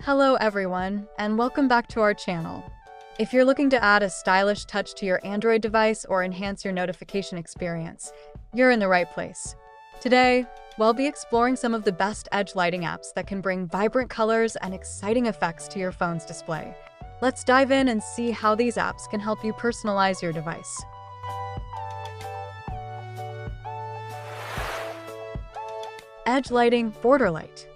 Hello everyone, and welcome back to our channel. If you're looking to add a stylish touch to your Android device or enhance your notification experience, you're in the right place. Today, we'll be exploring some of the best edge lighting apps that can bring vibrant colors and exciting effects to your phone's display. Let's dive in and see how these apps can help you personalize your device. Edge Lighting Bordelight.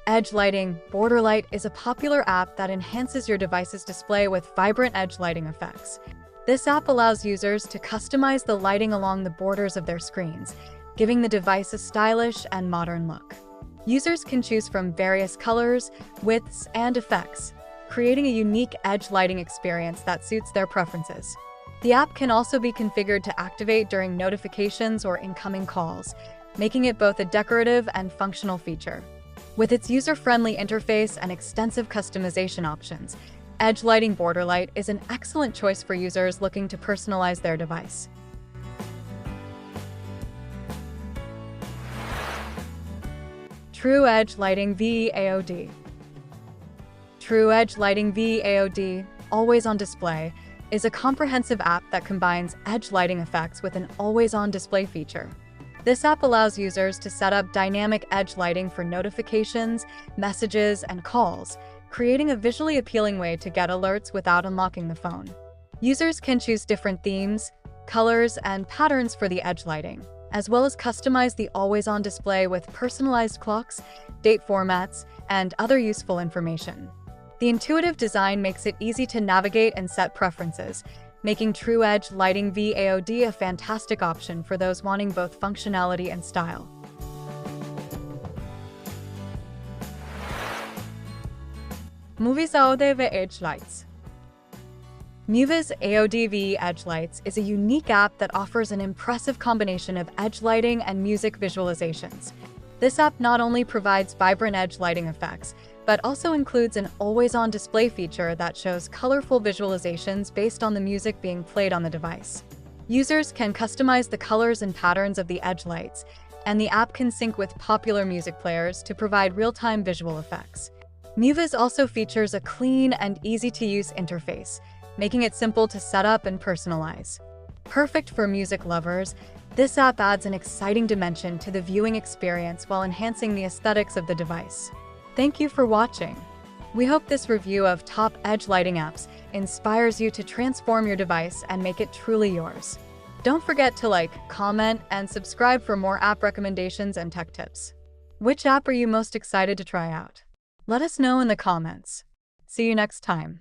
Edge Lighting Bordelight is a popular app that enhances your device's display with vibrant edge lighting effects. This app allows users to customize the lighting along the borders of their screens, giving the device a stylish and modern look. Users can choose from various colors, widths, and effects, creating a unique edge lighting experience that suits their preferences. The app can also be configured to activate during notifications or incoming calls, making it both a decorative and functional feature. With its user-friendly interface and extensive customization options, Edge Lighting Bordelight is an excellent choice for users looking to personalize their device. True Edge Lighting VAOD. True Edge Lighting VAOD, always on display, is a comprehensive app that combines edge lighting effects with an always-on display feature. This app allows users to set up dynamic edge lighting for notifications, messages, and calls, creating a visually appealing way to get alerts without unlocking the phone. Users can choose different themes, colors, and patterns for the edge lighting, as well as customize the always-on display with personalized clocks, date formats, and other useful information. The intuitive design makes it easy to navigate and set preferences, making True Edge Lighting VAOD a fantastic option for those wanting both functionality and style. Muviz AOD Edge Lights. Muviz AOD Edge Lights is a unique app that offers an impressive combination of edge lighting and music visualizations. This app not only provides vibrant edge lighting effects, but also includes an always-on display feature that shows colorful visualizations based on the music being played on the device. Users can customize the colors and patterns of the edge lights, and the app can sync with popular music players to provide real-time visual effects. Muviz also features a clean and easy-to-use interface, making it simple to set up and personalize. Perfect for music lovers, this app adds an exciting dimension to the viewing experience while enhancing the aesthetics of the device. Thank you for watching. We hope this review of top edge lighting apps inspires you to transform your device and make it truly yours. Don't forget to like, comment, and subscribe for more app recommendations and tech tips. Which app are you most excited to try out? Let us know in the comments. See you next time.